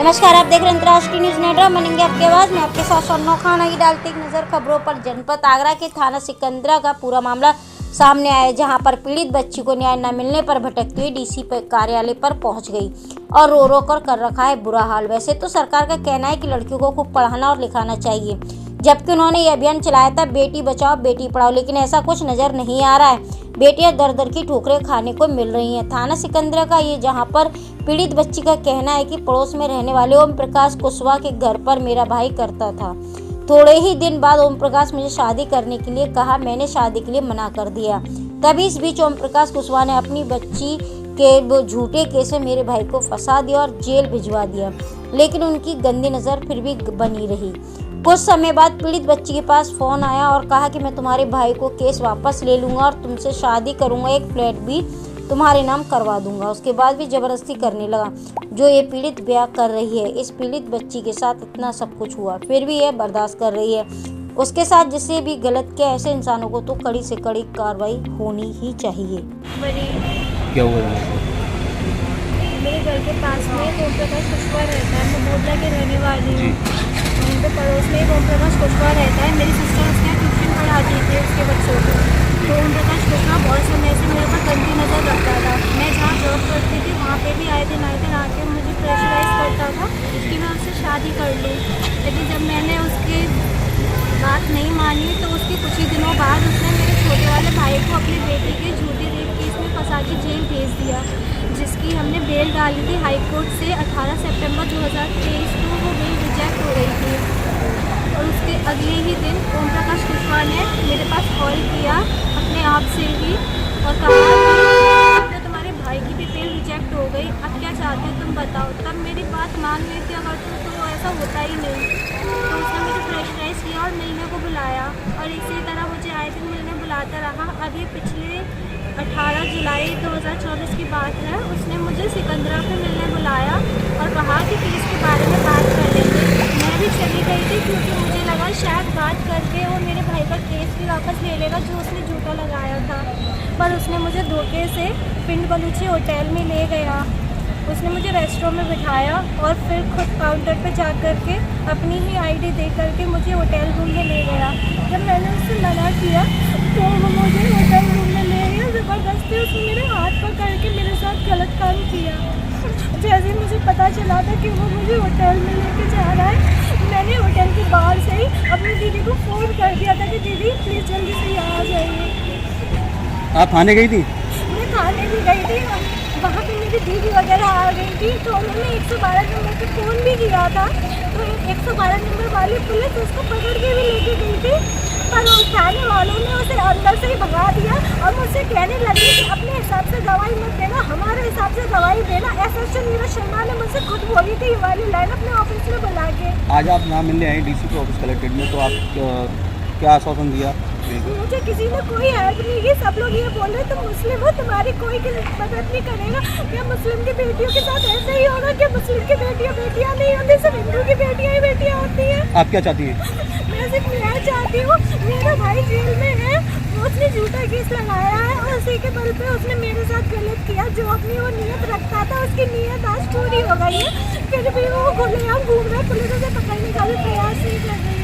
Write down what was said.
नमस्कार, आप देख रहे हैं अंतर्राष्ट्रीय न्यूज नेटवर्क। मनेंगे आपकी आवाज में आपके साथ सोनो खान। आइए डालते एक नजर खबरों पर। जनपद आगरा के थाना सिकंदरा का पूरा मामला सामने आया, जहां पर पीड़ित बच्ची को न्याय न मिलने पर भटकती हुई डीसी कार्यालय पर पहुंच गई और रो रो कर रखा है बुरा हाल। वैसे तो सरकार का कहना है कि लड़कियों को खूब पढ़ाना और लिखाना चाहिए, जबकि उन्होंने ये अभियान चलाया था बेटी बचाओ बेटी पढ़ाओ, लेकिन ऐसा कुछ नजर नहीं आ रहा है। बेटियां दर दर की ठोकरें खाने को मिल रही हैं। थाना सिकंदरा का ये, जहां पर पीड़ित बच्ची का कहना है कि पड़ोस में रहने वाले ओम प्रकाश कुशवाहा के घर पर मेरा भाई करता था। थोड़े ही दिन बाद ओम प्रकाश मुझे शादी करने के लिए कहा, मैंने शादी के लिए मना कर दिया। तभी इस बीच ओम प्रकाश कुशवाहा ने अपनी बच्ची के झूठे केस में मेरे भाई को फंसा दिया और जेल भिजवा दिया, लेकिन उनकी गंदी नज़र फिर भी बनी रही। कुछ समय बाद पीड़ित बच्ची के पास फोन आया और कहा कि मैं तुम्हारे भाई को केस वापस ले लूंगा और तुमसे शादी करूंगा, एक फ्लैट भी तुम्हारे नाम करवा दूंगा। उसके बाद भी जबरदस्ती करने लगा, जो ये पीड़ित बयां कर रही है। इस पीड़ित बच्ची के साथ इतना सब कुछ हुआ, फिर भी यह बर्दाश्त कर रही है। उसके साथ जिससे भी गलत किया, ऐसे इंसानों को तो कड़ी से कड़ी कार्रवाई होनी ही चाहिए। क्या हुआ? मेरे घर के पास में ओम प्रकाश कुशवाहा रहता है। मैं बोधला की रहने वाली हूँ। वहीं पे पड़ोस में ओम प्रकाश कुशवाहा रहता है। मेरी सिस्टर उसके यहाँ ट्यूशन पढ़ाती थी उसके बच्चों को। तो ओम प्रकाश कुशवाहा बहुत समय से मेरे पर गंदी नज़र रखता था। मैं जहाँ जॉब करती थी वहाँ पे भी आए दिन आके मुझे प्रेशराइज करता था कि मैं उससे शादी कर लूँ। लेकिन जब मैंने उसकी बात नहीं मानी तो उसके कुछ ही दिनों बाद उसने मेरे छोटे वाले भाई को अपनी बेटी के झूठे रेप केस में फंसा के जेल भेज दिया, जिसकी हमने बेल डाली थी हाई कोर्ट से 18 सितंबर 2023 को। वो बेल रिजेक्ट हो गई थी और उसके अगले ही दिन ओम प्रकाश कुशवाहा ने मेरे पास कॉल किया अपने आप से ही और कहा कि तुम्हारे भाई की भी बेल रिजेक्ट हो गई, अब क्या चाहते हो तुम बताओ। तब मेरी बात मान ली थी, अगर तो ऐसा होता ही नहीं। तो उसने मुझे प्रेशराइज किया और मिलने को बुलाया और इसी तरह मुझे आए दिन मिलने बुलाता रहा। अब ये पिछले 18 जुलाई 2024 की बात है। उसने मुझे सिकंदरा पे मिलने बुलाया और कहा कि केस के बारे में बात कर लेंगे। मैं भी चली गई थी क्योंकि मुझे लगा शायद बात करके वो मेरे भाई का केस भी वापस ले लेगा जो उसने झूठा लगाया था। पर उसने मुझे धोखे से पिंड बलूची होटल में ले गया। उसने मुझे रेस्टोरेंट में बिठाया और फिर खुद काउंटर पे जा कर के अपनी ही आईडी दे करके मुझे होटल रूम में ले गया। जब मैंने उससे मना किया तो वो मुझे होटल रूम में ले गया। ज़बरदस्ती उसने मेरे हाथ पकड़ के मेरे साथ गलत काम किया। जैसे ही मुझे पता चला था कि वो मुझे होटल में लेके जा रहा है, मैंने होटल के बाहर से ही अपनी दीदी को फ़ोन कर दिया था कि दीदी प्लीज़ जल्दी से यहाँ आ जाइए। आप थाने गई थी? मैं थाने भी गई थी, वहाँ पे मेरी दीदी वगैरह आ गई थी। तो उन्होंने 112 नंबर पे फ़ोन भी किया था। तो 112 नंबर वाली पुलिस उसको पकड़ के भी लेके गई थी, पर उस थाने वालों ने उसे अंदर से ही भगा दिया और मुझसे कहने लगी कि अपने हिसाब से गवाही मत देना, हमारे हिसाब से गवाही देना। एसएसपी नीरज शर्मा ने मुझसे खुद बोली थी ये वाली लाइन अपने ऑफिस में बुला के। आज आप ना मिलने आए डीसी के ऑफिस कलेक्टेड में, तो आप क्या आश्वासन दिया? मुझे किसी ने कोई हेल्प नहीं की। सब लोग ये बोल रहे तुम मुस्लिम हो, तुम्हारी कोई मदद नहीं करेगा। क्या मुस्लिम की बेटियों के साथ ऐसे ही होगा? क्या मुस्लिम की बेटियां बेटियां नहीं होती, सिर्फ हिंदू की बेटियां ही बेटियां होती हैं? आप क्या चाहती हैं? मैं सिर्फ न्याय चाहती हूँ। मेरा भाई जेल में है, उसने झूठा केस लगाया है और उसी के बल पे उसने मेरे साथ गलत किया। जो अपनी वो नीयत रखता था उसकी नीयत आज पूरी हो गई है, फिर भी वो खुलेआम घूम रहा है। पुलिस उसे पकड़ने का भी प्रयास नहीं कर रही है।